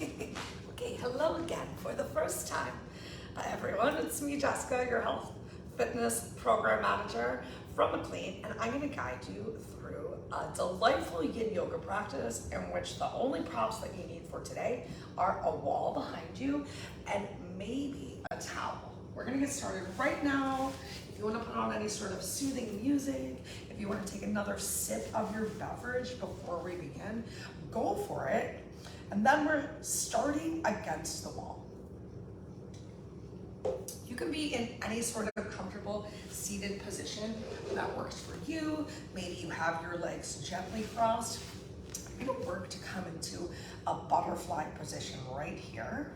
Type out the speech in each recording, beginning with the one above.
Okay, hello again for the first time. Hi everyone, it's me Jessica, your health fitness program manager from McLean, and I'm going to guide you through a delightful yin yoga practice in which the only props that you need for today are a wall behind you and maybe a towel. We're going to get started right now. If you want to put on any sort of soothing music, if you want to take another sip of your beverage before we begin, go for it. And then we're starting against the wall. You can be in any sort of comfortable seated position that works for you. Maybe you have your legs gently crossed. I'm going to work to come into a butterfly position right here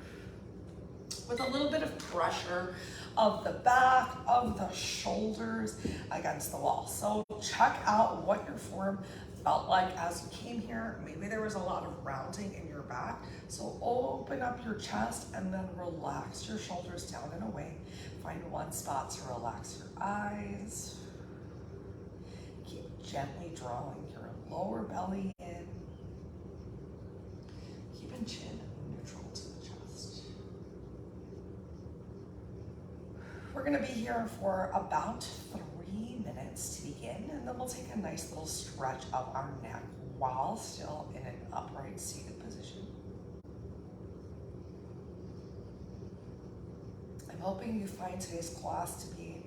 with a little bit of pressure of the back, of the shoulders against the wall. So check out what your form felt like as you came here. Maybe there was a lot of rounding in your back. So open up your chest and then relax your shoulders down and away. Find one spot to relax your eyes. Keep gently drawing your lower belly in. Keeping chin neutral to the chest. We're gonna be here for about 3 minutes to begin, and then we'll take a nice little stretch of our neck while still in an upright seated position. I'm hoping you find today's class to be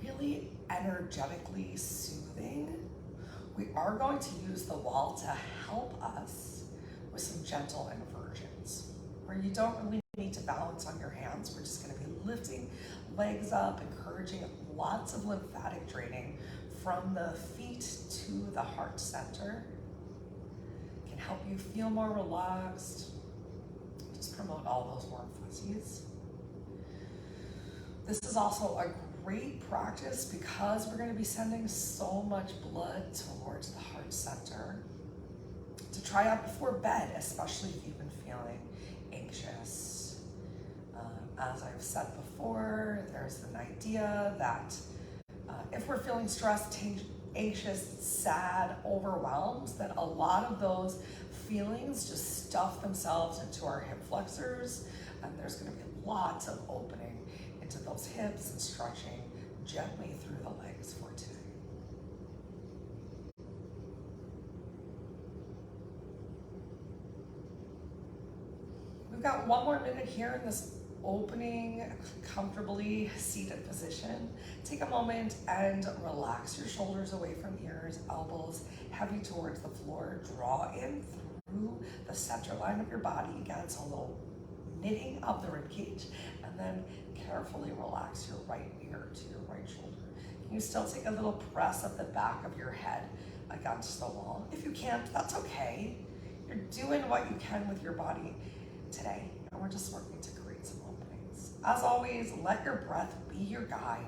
really energetically soothing. We are going to use the wall to help us with some gentle inversions, where you don't really need to balance on your hands. We're just going to be lifting legs up, encouraging lots of lymphatic draining from the feet to the heart center. It can help you feel more relaxed, just promote all those warm fuzzies. This is also a great practice because we're going to be sending so much blood towards the heart center to try out before bed, especially if you've been feeling anxious. As I've said before, there's an idea that if we're feeling stressed, anxious, sad, overwhelmed, that a lot of those feelings just stuff themselves into our hip flexors, and there's going to be lots of opening into those hips and stretching gently through the legs for today. We've got 1 more minute here in this opening, comfortably seated position. Take a moment and relax your shoulders away from ears, elbows heavy towards the floor. Draw in through the center line of your body. Again, so a little knitting of the rib cage, and then carefully relax your right ear to your right shoulder. Can you still take a little press of the back of your head against the wall? If you can't, that's okay. You're doing what you can with your body today, and we're just working to create some openings. As always, let your breath be your guide.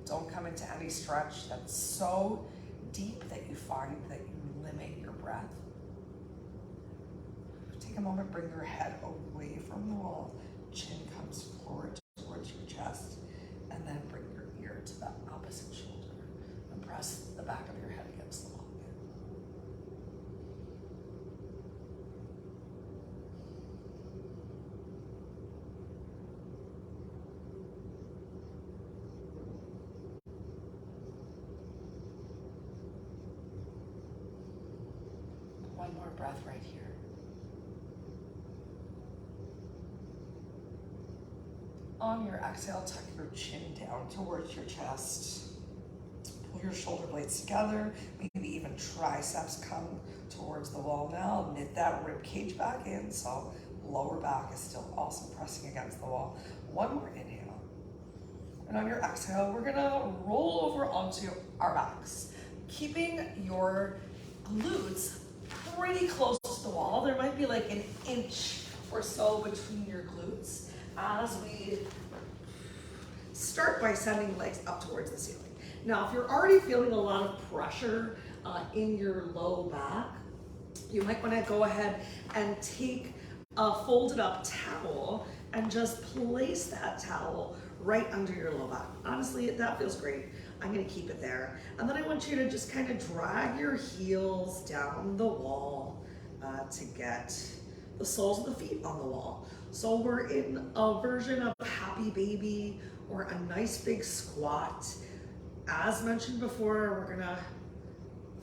Don't come into any stretch that's so deep that you find that you limit your breath. Take a moment, bring your head away from the wall. Chin comes forward towards your chest, and then bring your ear to the opposite shoulder and press the back of your head against the wall. One more breath right here. On your exhale, tuck your chin down towards your chest. Pull your shoulder blades together. Maybe even triceps come towards the wall now. Knit that rib cage back in, so lower back is still also pressing against the wall. 1 more inhale. And on your exhale, we're gonna roll over onto our backs, keeping your glutes pretty close to the wall. There might be like an inch or so between your glutes as we start by sending legs up towards the ceiling. Now, if you're already feeling a lot of pressure in your low back, you might want to go ahead and take a folded up towel and just place that towel right under your low back. Honestly, that feels great. I'm gonna keep it there. And then I want you to just kind of drag your heels down the wall to get the soles of the feet on the wall. So we're in a version of happy baby or a nice big squat. As mentioned before, we're gonna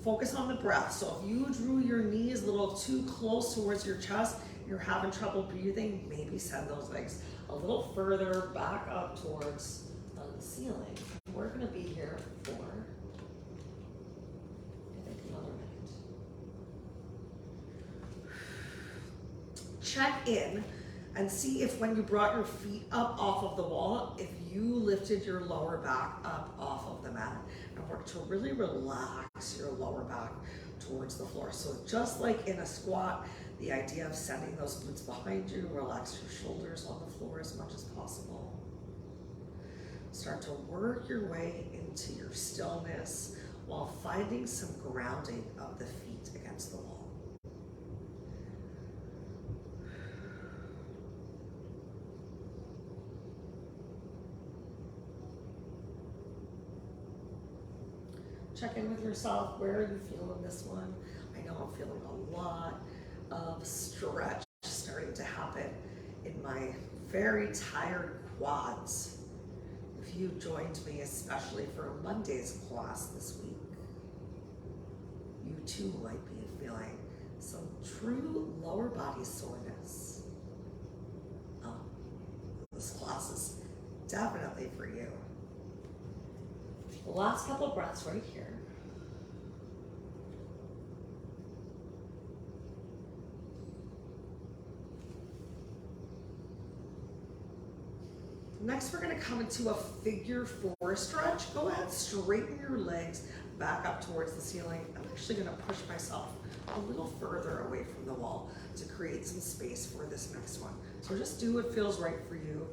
focus on the breath. So if you drew your knees a little too close towards your chest, you're having trouble breathing, maybe send those legs a little further back up towards the ceiling. We're gonna be here for, I think, another minute. Check in and see if when you brought your feet up off of the wall, if you lifted your lower back up off of the mat, and work to really relax your lower back towards the floor. So just like in a squat, the idea of sending those glutes behind you, relax your shoulders on the floor as much as possible. Start to work your way into your stillness while finding some grounding of the feet against the wall. Check in with yourself. Where are you feeling this one? I know I'm feeling a lot of stretch starting to happen in my very tired quads. If you joined me, especially for Monday's class this week, you too might be feeling some true lower body soreness. This class is definitely for you. The last couple of breaths right here. Next, we're going to come into a figure four stretch. Go ahead, straighten your legs back up towards the ceiling. I'm actually going to push myself a little further away from the wall to create some space for this next one. So just do what feels right for you.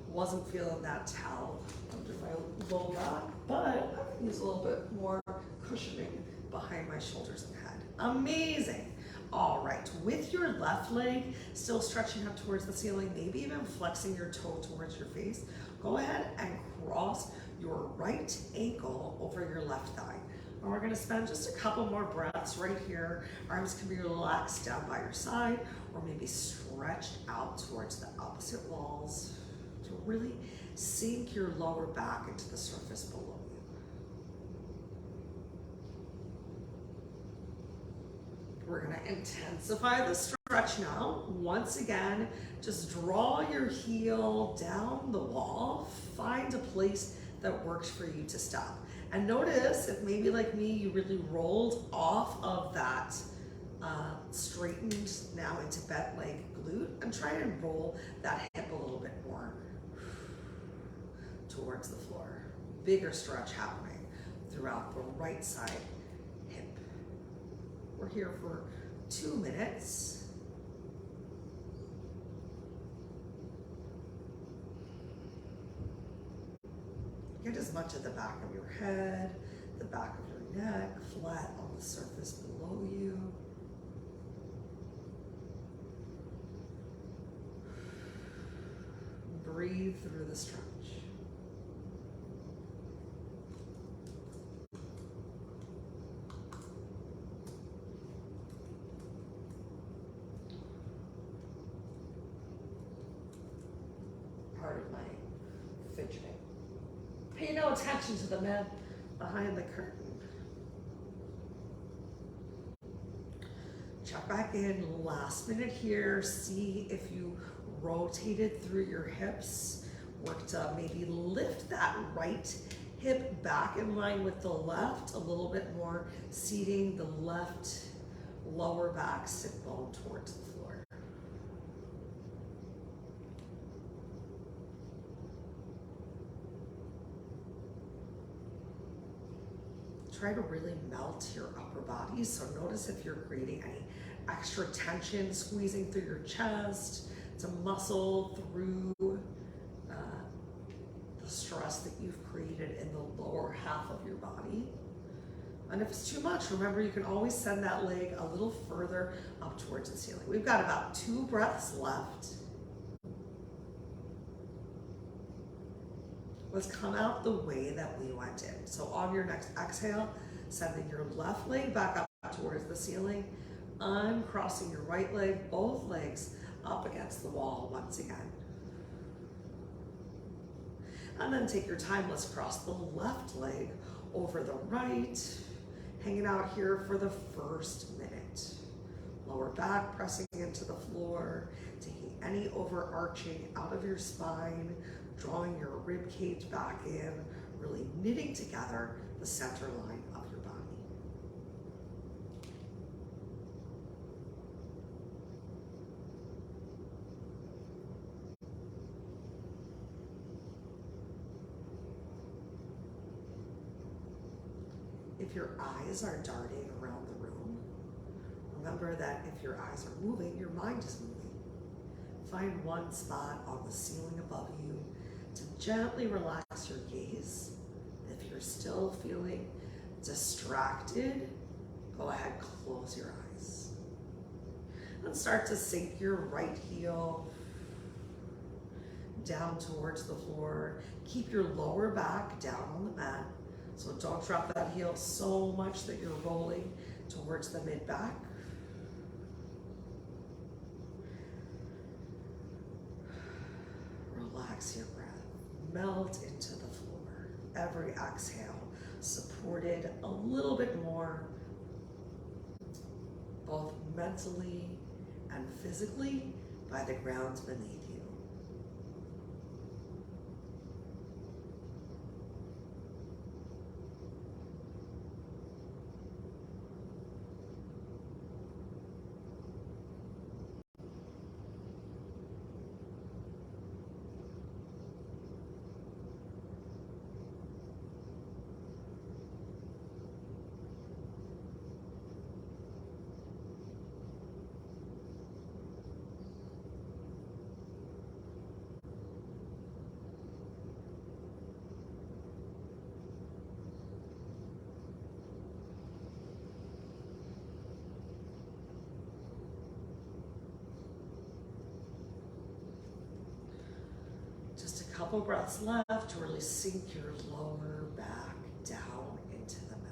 Wasn't feeling that towel under my low back, but I can use a little bit more cushioning behind my shoulders and head. Amazing. All right, with your left leg still stretching up towards the ceiling, maybe even flexing your toe towards your face, go ahead and cross your right ankle over your left thigh. And we're gonna spend just a couple more breaths right here. Arms can be relaxed down by your side or maybe stretched out towards the opposite walls to really sink your lower back into the surface below you. We're gonna intensify the stretch now. Once again, just draw your heel down the wall. Find a place that works for you to stop. And notice if maybe like me, you really rolled off of that straightened now into bent leg glute, and try and roll that hip a little bit more towards the floor. Bigger stretch happening throughout the right side hip. We're here for 2 minutes. Get as much of the back of your head, the back of your neck, flat on the surface below you. Breathe through the stretch. Part of my fidgeting. Pay no attention to the man behind the curtain. Check back in, last minute here. See if you rotated through your hips. Work to maybe lift that right hip back in line with the left a little bit more, seating the left lower back sit bone towards the floor. Try to really melt your upper body. So notice if you're creating any extra tension, squeezing through your chest to muscle through the stress that you've created in the lower half of your body. And if it's too much, remember you can always send that leg a little further up towards the ceiling. We've got about 2 breaths left. Let's come out the way that we went in. So on your next exhale, sending your left leg back up towards the ceiling, Uncrossing your right leg, both legs up against the wall once again. And then take your time, let's cross the left leg over the right, hanging out here for the first minute. Lower back pressing into the floor, taking any overarching out of your spine, drawing your rib cage back in, really knitting together the center line of your body. If your eyes are darting around the room, remember that if your eyes are moving, your mind is moving. Find one spot on the ceiling above you to gently relax your gaze. If you're still feeling distracted, go ahead, close your eyes. And start to sink your right heel down towards the floor. Keep your lower back down on the mat. So don't drop that heel so much that you're rolling towards the mid-back. Relax your breath. Melt into the floor. Every exhale supported a little bit more, both mentally and physically, by the ground beneath you. Couple breaths left to really sink your lower back down into the mat.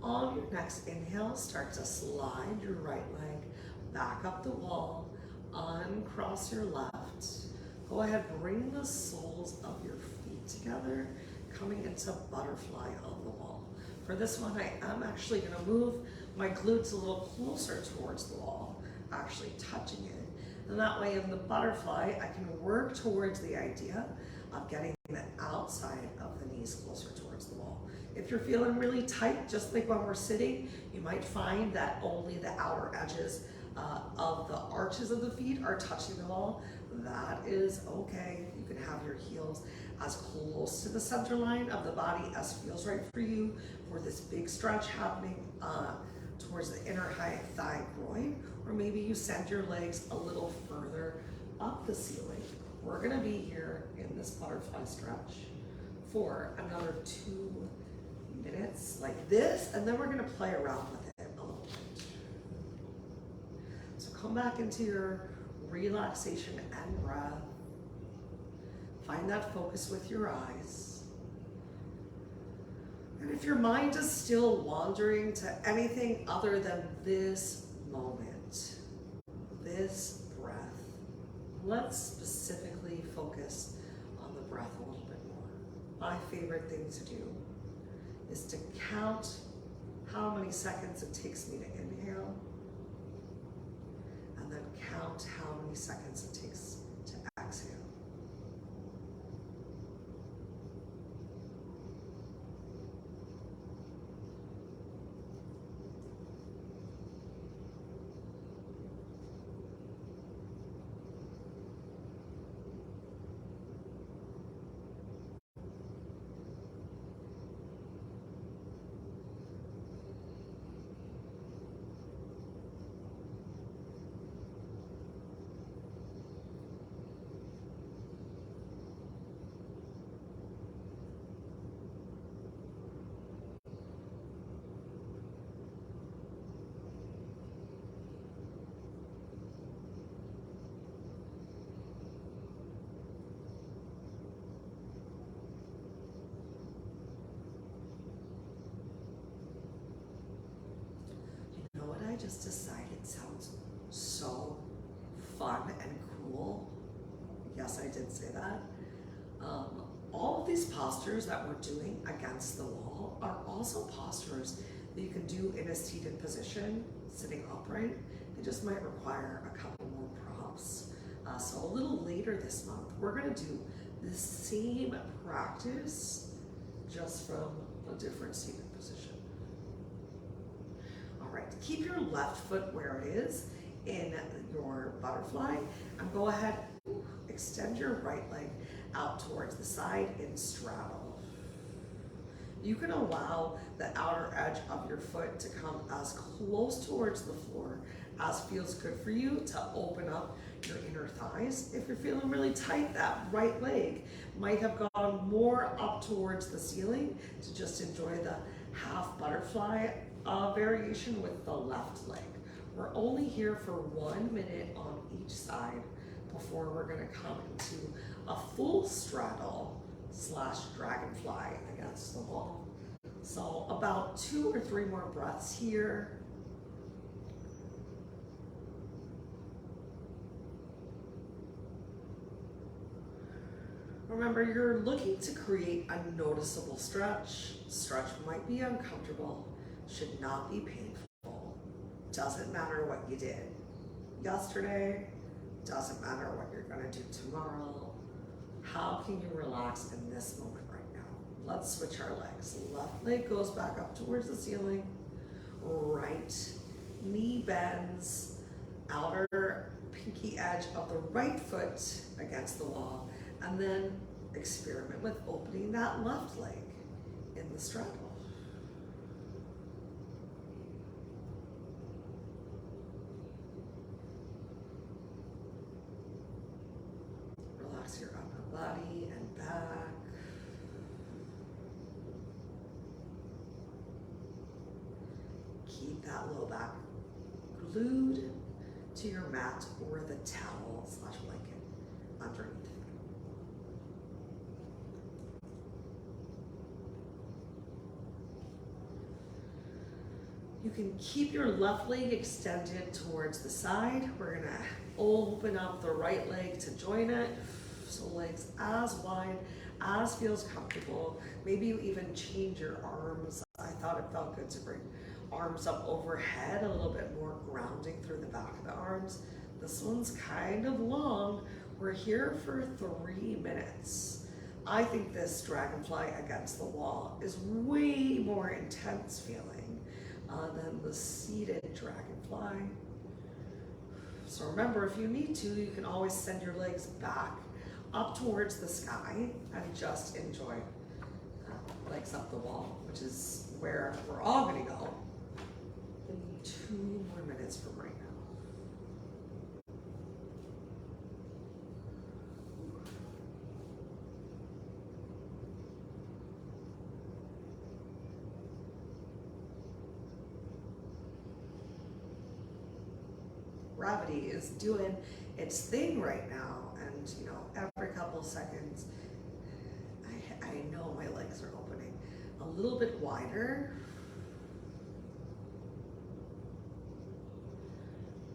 On your next inhale, start to slide your right leg back up the wall, uncross your left. Go ahead, bring the soles of your feet together, coming into butterfly on the wall. For this one, I am actually gonna move my glutes a little closer towards the wall, actually touching it. And that way in the butterfly, I can work towards the idea of getting the outside of the knees closer towards the wall. If you're feeling really tight, just like when we're sitting, you might find that only the outer edges of the arches of the feet are touching the wall. That is okay. You can have your heels as close to the center line of the body as feels right for you for this big stretch happening towards the inner high thigh groin, or maybe you send your legs a little further up the ceiling. We're gonna be here in this butterfly stretch for another 2 minutes like this, and then we're gonna play around with it a little bit. So come back into your relaxation and breath. Find that focus with your eyes. And if your mind is still wandering to anything other than this moment, this breath, let's specifically focus on the breath a little bit more. My favorite thing to do is to count how many seconds it takes me to inhale, and then count how many seconds it takes to exhale. just decide it sounds so fun and cool. Yes, I did say that. All of these postures that we're doing against the wall are also postures that you can do in a seated position, sitting upright. They just might require a couple more props. So a little later this month, we're gonna do the same practice, just from a different seated position. All right, keep your left foot where it is in your butterfly, and go ahead, extend your right leg out towards the side in straddle. You can allow the outer edge of your foot to come as close towards the floor as feels good for you to open up your inner thighs. If you're feeling really tight, that right leg might have gone more up towards the ceiling to just enjoy the half butterfly variation with the left leg. We're only here for 1 minute on each side before we're gonna come into a full straddle / dragonfly against the wall. So about 2 or 3 more breaths here. Remember, you're looking to create a noticeable stretch. Stretch might be uncomfortable, should not be painful. Doesn't matter what you did yesterday, doesn't matter what you're gonna do tomorrow. How can you relax in this moment right now? Let's switch our legs. Left leg goes back up towards the ceiling. Right knee bends, outer pinky edge of the right foot against the wall, and then experiment with opening that left leg in the straddle. Relax your upper body and back. Keep that low back glued to your mat or the towel / blanket underneath. You can keep your left leg extended towards the side. We're gonna open up the right leg to join it. So legs as wide as feels comfortable. Maybe you even change your arms. I thought it felt good to bring arms up overhead, a little bit more grounding through the back of the arms. This one's kind of long. We're here for 3 minutes. I think this dragonfly against the wall is way more intense feeling than the seated dragonfly. So remember, if you need to, you can always send your legs back up towards the sky and just enjoy legs up the wall, which is where we're all gonna go in 2 more minutes from right now. Gravity is doing its thing right now, and you know, every couple seconds I know my legs are opening a little bit wider.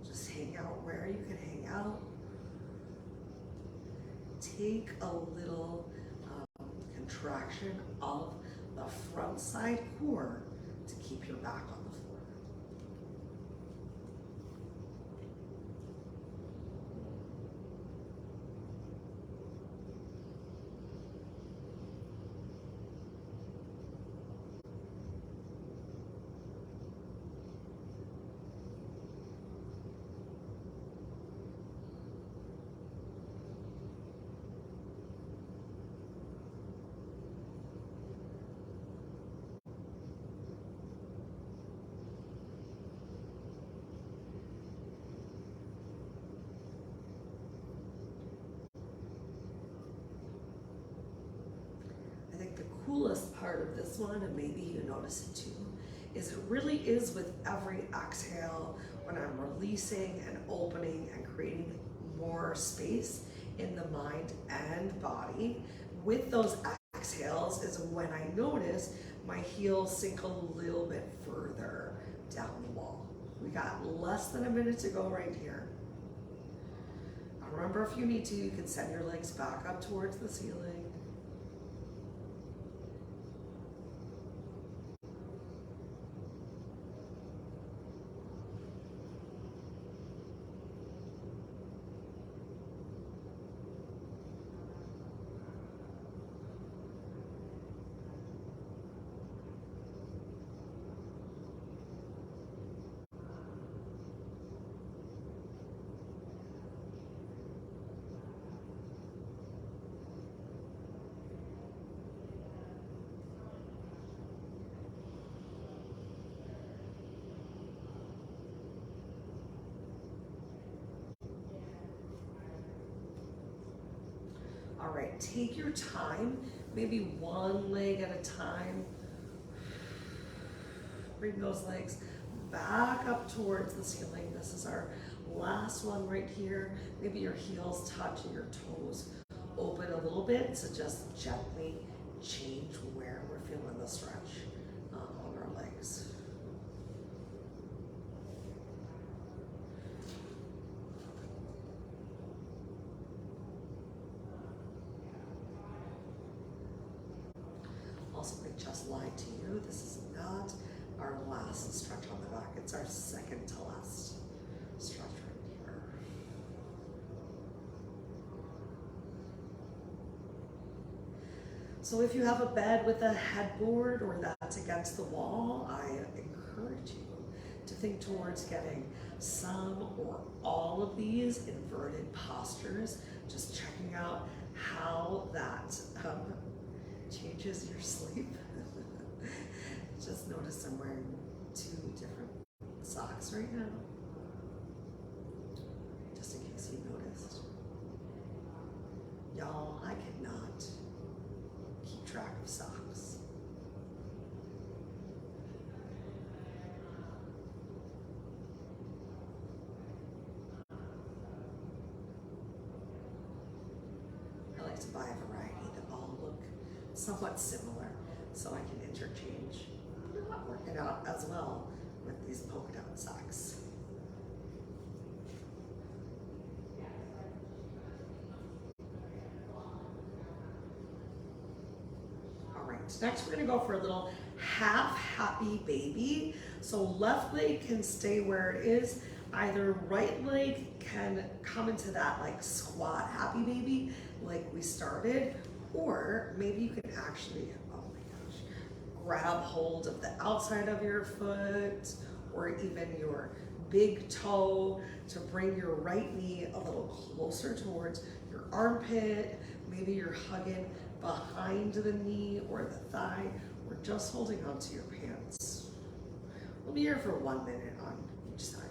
Just hang out where you can hang out. Take a little contraction of the front side core to keep your back on the floor. Coolest part of this one, and maybe you notice it too, is it really is with every exhale when I'm releasing and opening and creating more space in the mind and body. With those exhales is when I notice my heels sink a little bit further down the wall. We got less than a minute to go right here. Now remember, if you need to, you can send your legs back up towards the ceiling. All right, take your time, maybe one leg at a time. Bring those legs back up towards the ceiling. This is our last one right here. Maybe your heels touch and your toes open a little bit, so just gently change where we're feeling the stretch on our legs. Also, I just lied to you. This is not our last stretch on the back. It's our second to last stretch right here. So if you have a bed with a headboard or that's against the wall, I encourage you to think towards getting some or all of these inverted postures, just checking out how that changes your sleep. Just notice I'm wearing 2 different socks right now, just in case you noticed. Y'all, I cannot keep track of socks. I like to buy a variety that all look somewhat similar, so I can interchange. I'm not working out as well with these polka dot socks. All right, next we're gonna go for a little half happy baby. So left leg can stay where it is. Either right leg can come into that like squat happy baby like we started, or maybe you can actually, oh my gosh, grab hold of the outside of your foot or even your big toe to bring your right knee a little closer towards your armpit. Maybe you're hugging behind the knee or the thigh, or just holding onto your pants. We'll be here for 1 minute on each side.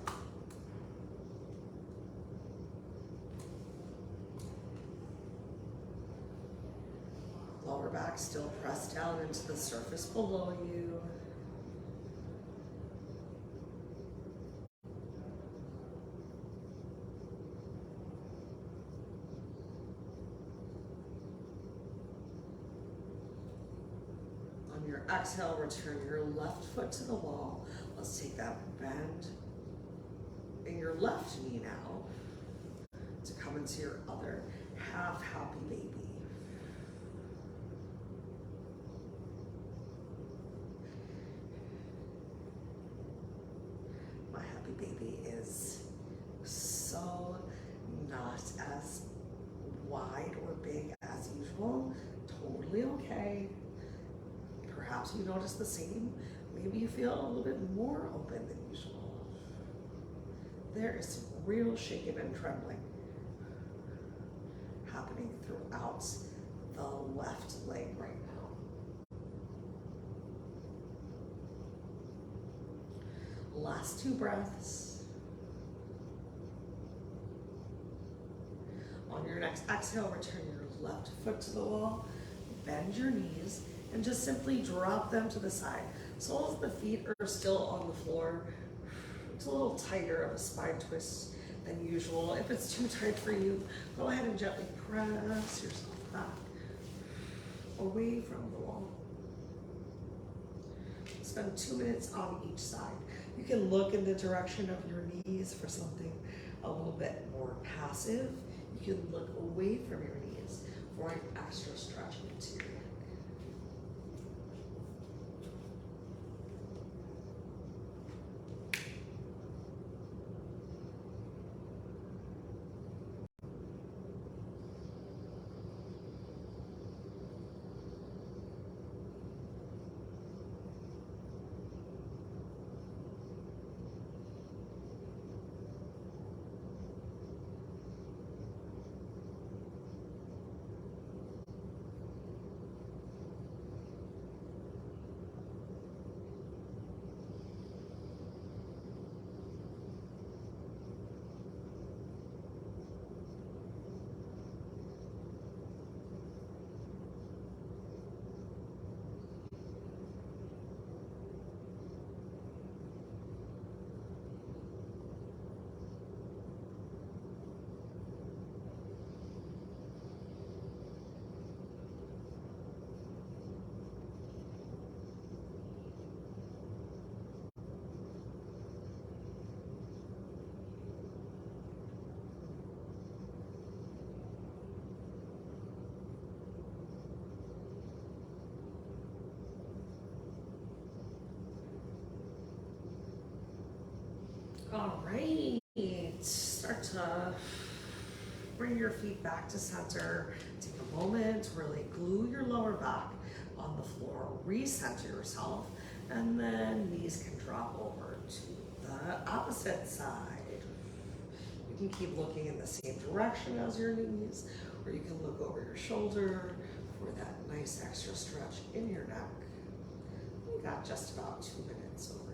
Lower back still pressed down into the surface below you. On your exhale, return your left foot to the wall. Let's take that bend in your left knee now to come into your other half happy baby. My happy baby is so not as wide or big as usual. Totally okay. Perhaps you notice the same. Maybe you feel a little bit more open than usual. There is some real shaking and trembling happening throughout the left leg right now. Last 2 breaths. On your next exhale, return your left foot to the wall, bend your knees, and just simply drop them to the side. Soles of the feet are still on the floor. It's a little tighter of a spine twist than usual. If it's too tight for you, go ahead and gently press yourself back away from the wall. Spend 2 minutes on each side. You can look in the direction of your knees for something a little bit more passive. You can look away from your knees for an extra stretch into your neck. All right, start to bring your feet back to center. Take a moment to really glue your lower back on the floor, recenter yourself, and then knees can drop over to the opposite side. You can keep looking in the same direction as your knees, or you can look over your shoulder for that nice extra stretch in your neck. We got just about 2 minutes over here.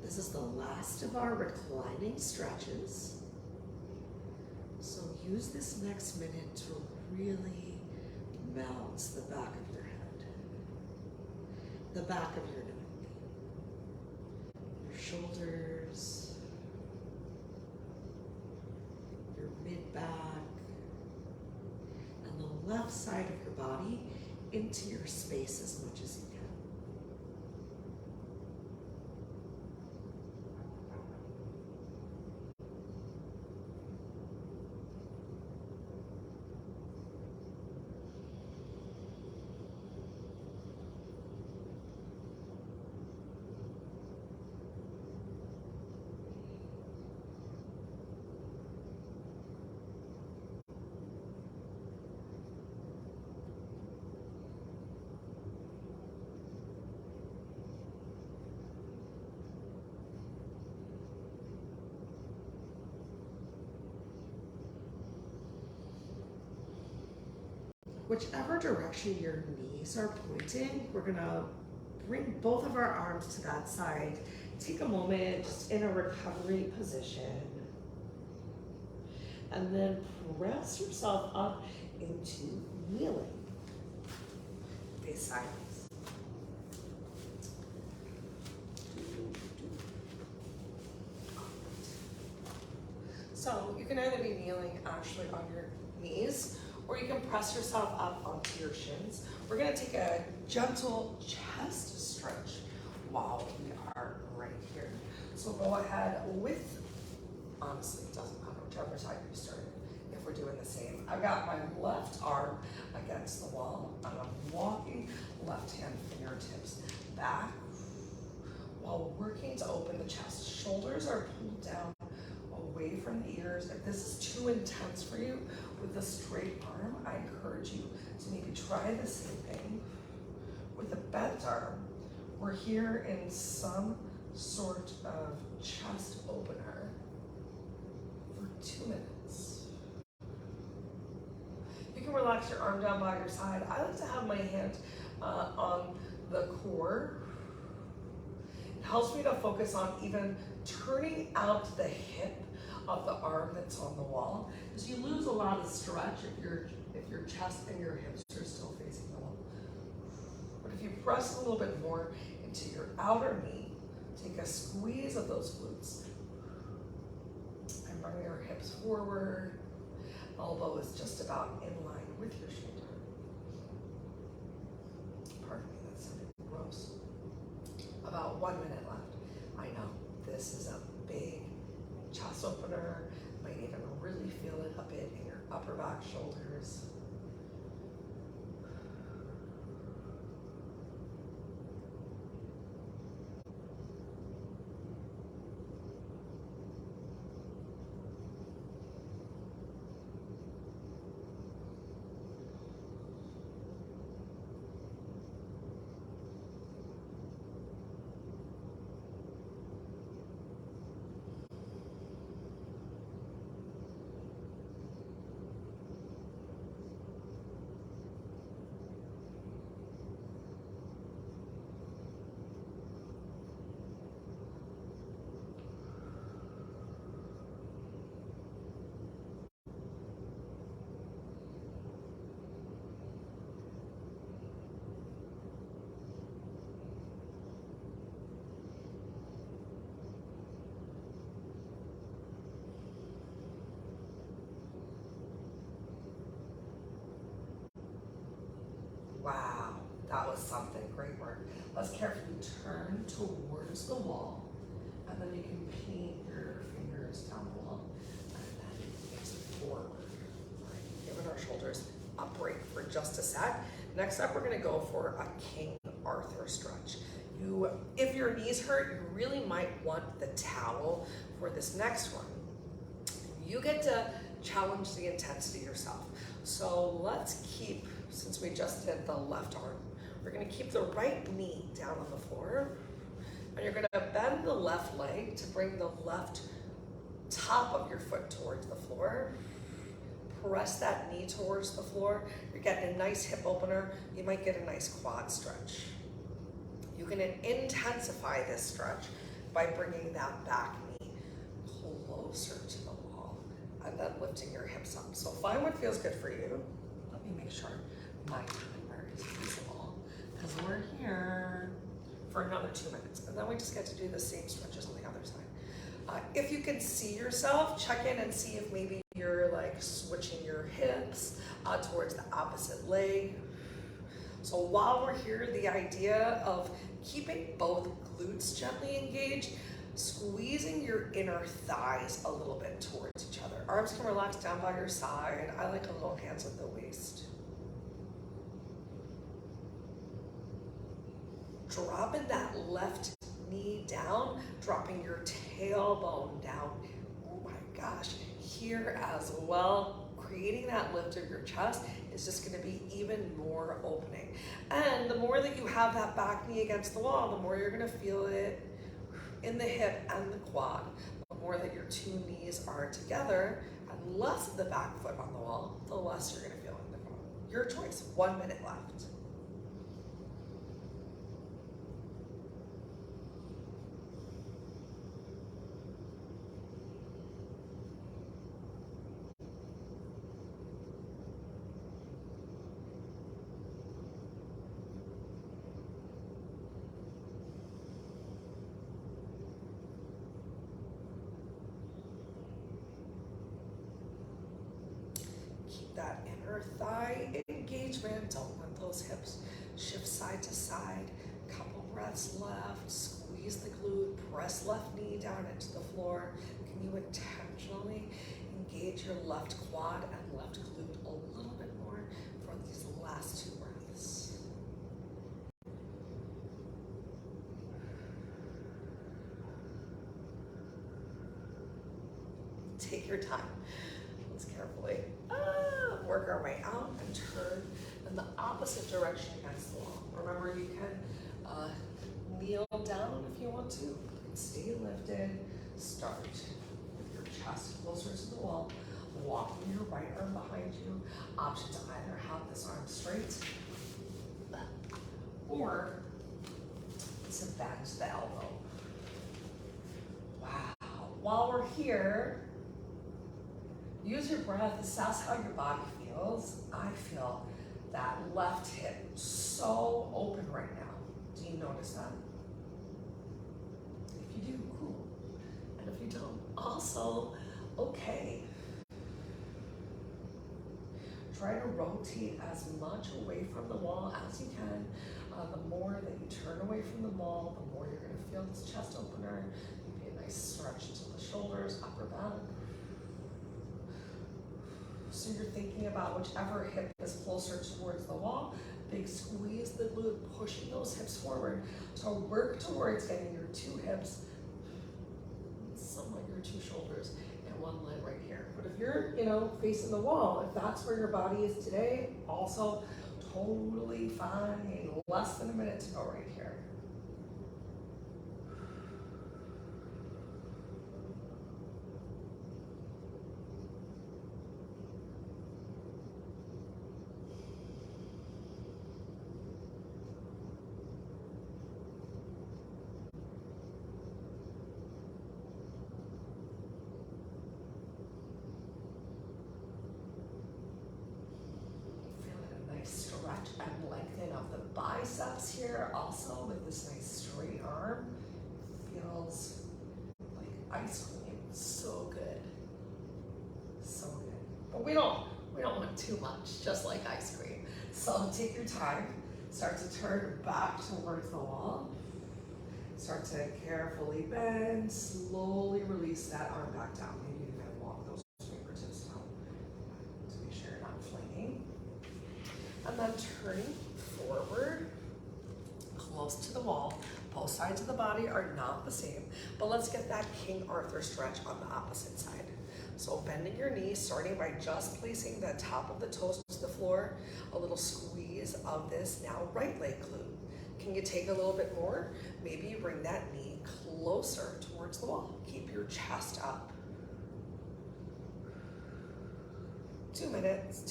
This is the last of our reclining stretches. So use this next minute to really melt the back of your head, the back of your neck, your shoulders, your mid-back, and the left side of your body into your space as much as you can. Whichever direction your knees are pointing, we're gonna bring both of our arms to that side. Take a moment just in a recovery position. And then press yourself up into kneeling. Face sideways. So you can either be kneeling actually on your knees, or you can press yourself up onto your shins. We're gonna take a gentle chest stretch while we are right here. So go ahead with, honestly, it doesn't matter whichever side you started, if we're doing the same. I've got my left arm against the wall, and I'm walking left hand fingertips back while working to open the chest. Shoulders are pulled down away from the ears. If this is too intense for you with a straight arm, I encourage you to maybe try the same thing with a bent arm. We're here in some sort of chest opener for 2 minutes. You can relax your arm down by your side. I like to have my hand on the core. It helps me to focus on even turning out the hip of the arm that's on the wall, because you lose a lot of stretch if your chest and your hips are still facing the wall. But if you press a little bit more into your outer knee, take a squeeze of those glutes, and bring your hips forward. Elbow is just about in line with your shoulder. Pardon me, that sounded gross. About 1 minute left. I know, this is a big chest opener. Might even really feel it a bit in your upper back shoulders. Wow, that was something. Great work. Let's carefully turn towards the wall, and then you can paint your fingers down the wall, and then face forward. All right, giving our shoulders a break for just a sec. Next up, we're going to go for a King Arthur stretch. If your knees hurt, you really might want the towel for this next one. You get to challenge the intensity yourself. So let's keep, since we just did the left arm, we're gonna keep the right knee down on the floor, and you're gonna bend the left leg to bring the left top of your foot towards the floor. Press that knee towards the floor. You're getting a nice hip opener. You might get a nice quad stretch. You can intensify this stretch by bringing that back knee closer to the wall and then lifting your hips up. So find what feels good for you. Let me make sure my timer is visible, because we're here for another 2 minutes, and then we just get to do the same stretches on the other side. If you can see yourself, check in and see if maybe you're like switching your hips towards the opposite leg. So while we're here, the idea of keeping both glutes gently engaged, squeezing your inner thighs a little bit towards each other. Arms can relax down by your side. I like a little hands at the waist. Dropping that left knee down, dropping your tailbone down. Oh my gosh, here as well. Creating that lift of your chest is just going to be even more opening. And the more that you have that back knee against the wall, the more you're going to feel it in the hip and the quad. The more that your two knees are together and less of the back foot on the wall, the less you're going to feel in the quad. Your choice. 1 minute left. That inner thigh engagement. Don't let those hips shift side to side. Couple breaths left. Squeeze the glute. Press left knee down into the floor. Can you intentionally engage your left quad and left glute a little bit more for these last 2 breaths? Take your time. Let's carefully work our way out and turn in the opposite direction against the wall. Remember, you can kneel down if you want to. You can stay lifted. Start with your chest closer to the wall. Walking your right arm behind you. Option to either have this arm straight or to bend the elbow. while we're here, use your breath, assess how your body feels. I feel that left hip so open right now. Do you notice that? If you do, cool. And if you don't, also okay. Try to rotate as much away from the wall as you can. The more that you turn away from the wall, the more you're going to feel this chest opener. Maybe a nice stretch to the shoulders, upper back. So you're thinking about whichever hip is closer towards the wall. Big squeeze the glute, pushing those hips forward. So work towards getting your two hips, somewhat your two shoulders, and one leg right here. But if you're, facing the wall, if that's where your body is today, also totally fine. Less than a minute to go right here. Stretch and lengthen of the biceps here, also with this nice straight arm. Feels like ice cream. So good. So good. But we don't want too much, just like ice cream. So take your time. Start to turn back towards the wall. Start to carefully bend. Slowly release that arm back down. Maybe you can walk those fingertips down to make sure you're not flinging. And then turning forward, close to the wall. Both sides of the body are not the same, but let's get that King Arthur stretch on the opposite side. So bending your knees, starting by just placing the top of the toes to the floor, a little squeeze of this now right leg glute. Can you take a little bit more? Maybe you bring that knee closer towards the wall. Keep your chest up. 2 minutes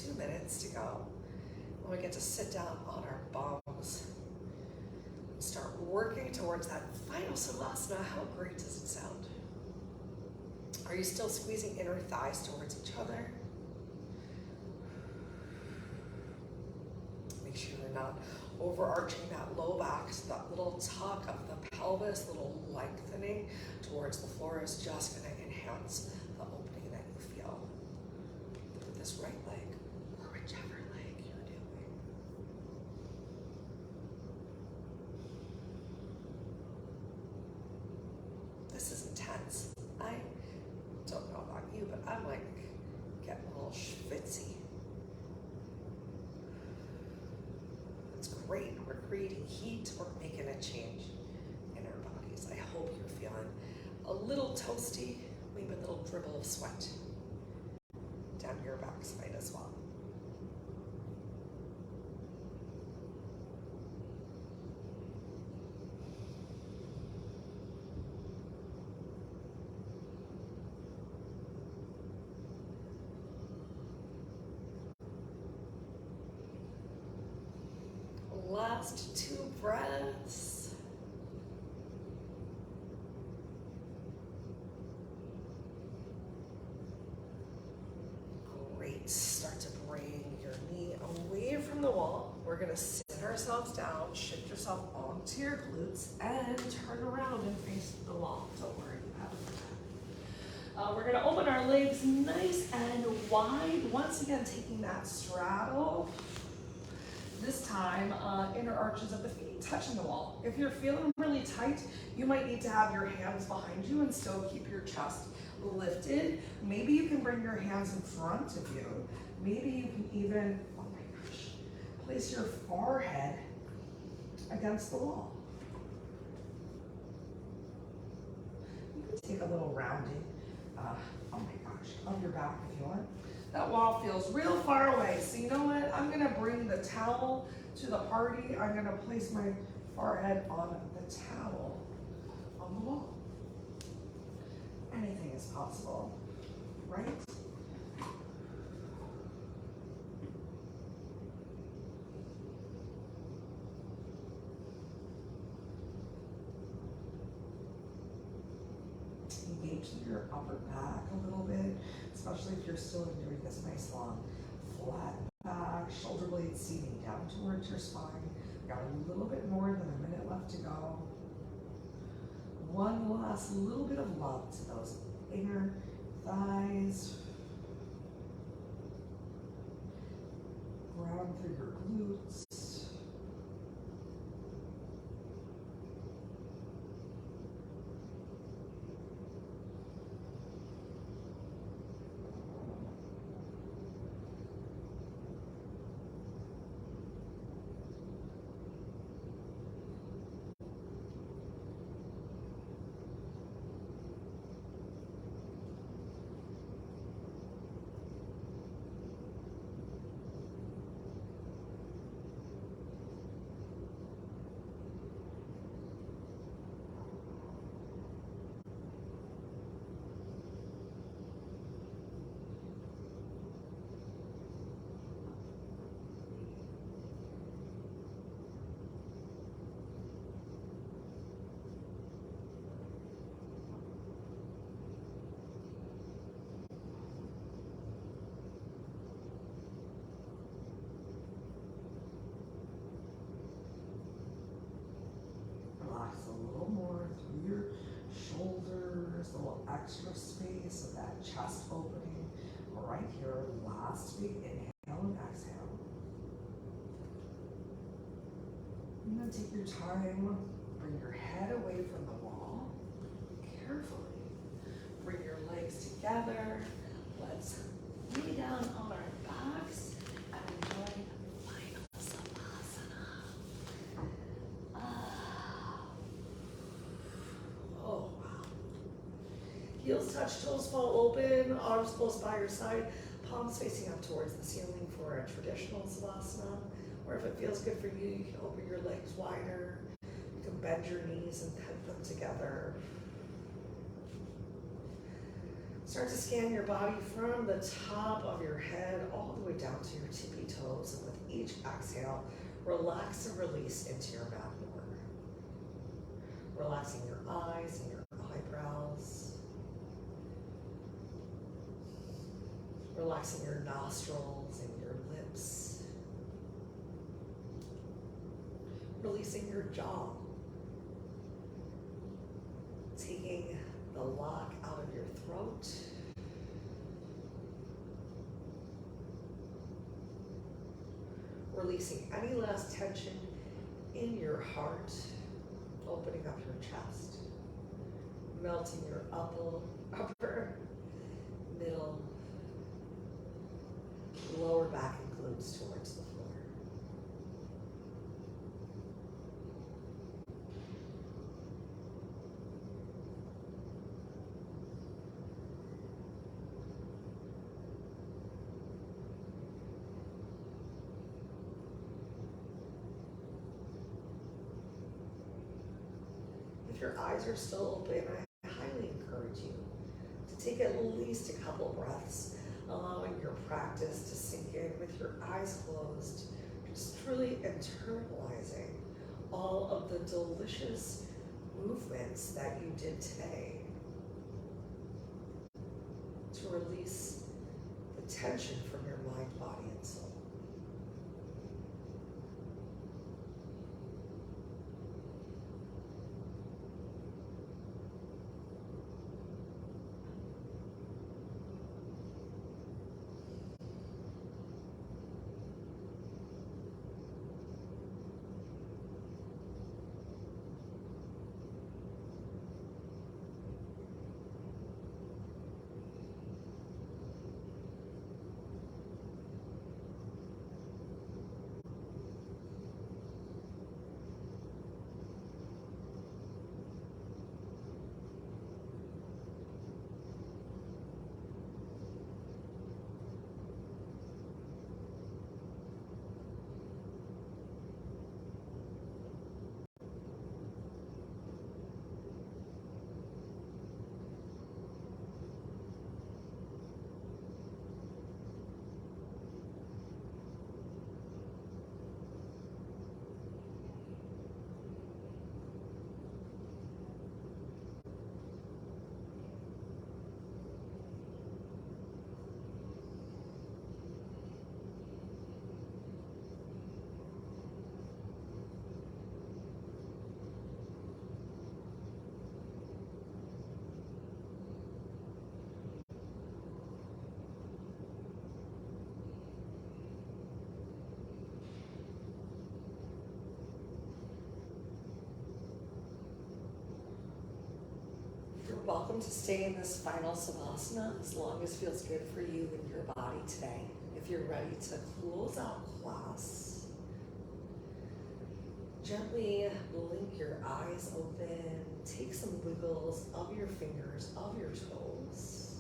to go. We get to sit down on our bums and start working towards that final Salasana. How great does it sound? Are you still squeezing inner thighs towards each other? Make sure you're not overarching that low back, so that little tuck of the pelvis, little lengthening towards the floor is just going to enhance the opening that you feel. With this right leg, or whichever leg you're doing. This is intense. I don't know about you, but I'm like getting a little schwitzy. It's great. We're creating heat. We're making a change in our bodies. I hope you're feeling a little toasty, maybe a little dribble of sweat down your backside as well. Last 2 breaths. Great. Start to bring your knee away from the wall. We're going to sit ourselves down, shift yourself onto your glutes, and turn around and face the wall. Don't worry, you have it. We're going to open our legs nice and wide. Once again, taking that straddle. This time, inner arches of the feet touching the wall. If you're feeling really tight, you might need to have your hands behind you and still keep your chest lifted. Maybe you can bring your hands in front of you. Maybe you can even, oh my gosh, place your forehead against the wall. You can take a little rounding, oh my gosh, of your back if you want. That wall feels real far away. So you know what? I'm gonna bring the towel to the party. I'm gonna place my forehead on the towel on the wall. Anything is possible, right? engage your upper back a little bit, especially if you're still doing this nice long flat back, shoulder blades seating down towards your spine. Got a little bit more than a minute left to go. One last little bit of love to those inner thighs. Ground through your glutes. Relax a little more through your shoulders, a little extra space of that chest opening right here. Last big inhale and exhale. And then take your time, bring your head away from the wall. Carefully bring your legs together. Let's lay down on our backs and enjoy final Salasana. Oh, wow. Heels touch, toes fall open, arms close by your side, palms facing up towards the ceiling for a traditional Salasana. Or if it feels good for you, you can open your legs wider. You can bend your knees and peg them together. Start to scan your body from the top of your head all the way down to your tippy toes. And with each exhale, relax and release into your mat more. Relaxing your eyes and your eyebrows. Relaxing your nostrils and your lips. Releasing your jaw. Taking the lock out of your throat. Releasing any last tension in your heart. Opening up your chest. Melting your upper, middle, lower back and glutes towards the floor. If your eyes are still open, I highly encourage you to take at least a couple breaths, allowing your practice to sink in with your eyes closed, just truly internalizing all of the delicious movements that you did today to release the tension from your mind, body, and soul. welcome to stay in this final Salasana as long as feels good for you and your body today. If you're ready to close out class, gently blink your eyes open, take some wiggles of your fingers, of your toes.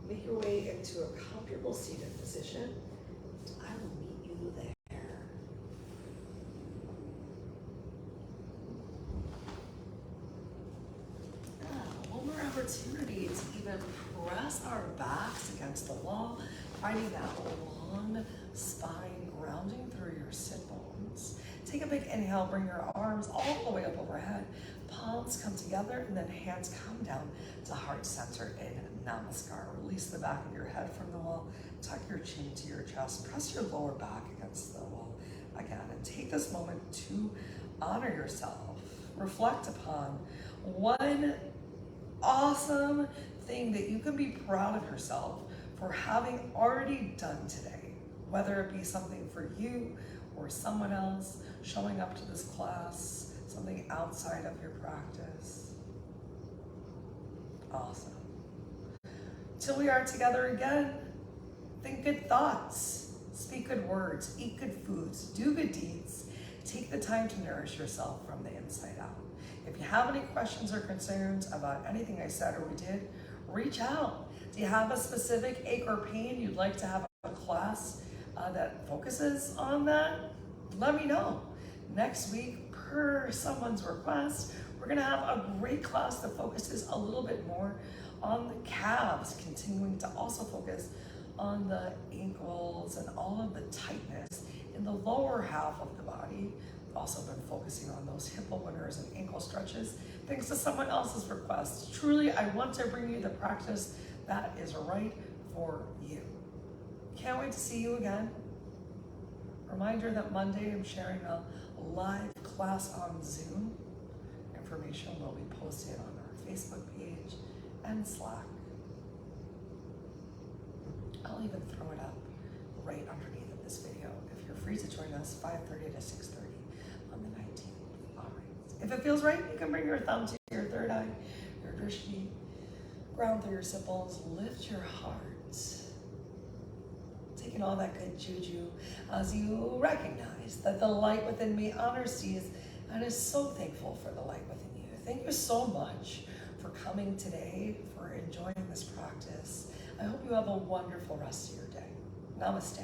Make your way into a comfortable seated position. I will meet you there. One more opportunity to even press our backs against the wall, finding that long spine grounding through your sit bones. Take a big inhale, bring your arms all the way up overhead. Palms come together and then hands come down to heart center in Namaskar. Release the back of your head from the wall. Tuck your chin to your chest. Press your lower back against the wall again. And take this moment to honor yourself. Reflect upon one awesome thing that you can be proud of yourself for having already done today. Whether it be something for you or someone else, showing up to this class, something outside of your practice. Awesome. Till we are together again, think good thoughts, speak good words, eat good foods, do good deeds. Take the time to nourish yourself from the inside out. If you have any questions or concerns about anything I said or we did, reach out. Do you have a specific ache or pain you'd like to have a class that focuses on that? Let me know. Next week, per someone's request, we're gonna have a great class that focuses a little bit more on the calves, continuing to also focus on the ankles and all of the tightness in the lower half of the body. We've also been focusing on those hip openers and ankle stretches, thanks to someone else's request. Truly, I want to bring you the practice that is right for you. Can't wait to see you again. Reminder that Monday I'm sharing a live class on Zoom. Information will be posted on our Facebook page and Slack. I'll even throw it up right underneath of this video if you're free to join us 5:30 to 6:30 on the 19th. All right. If it feels right, you can bring your thumb to your third eye, your drishti, ground through your sipples, lift your heart. Taking all that good juju as you recognize that the light within me honors, sees, and is so thankful for the light within you. Thank you so much for coming today, for enjoying this practice. I hope you have a wonderful rest of your day. Namaste.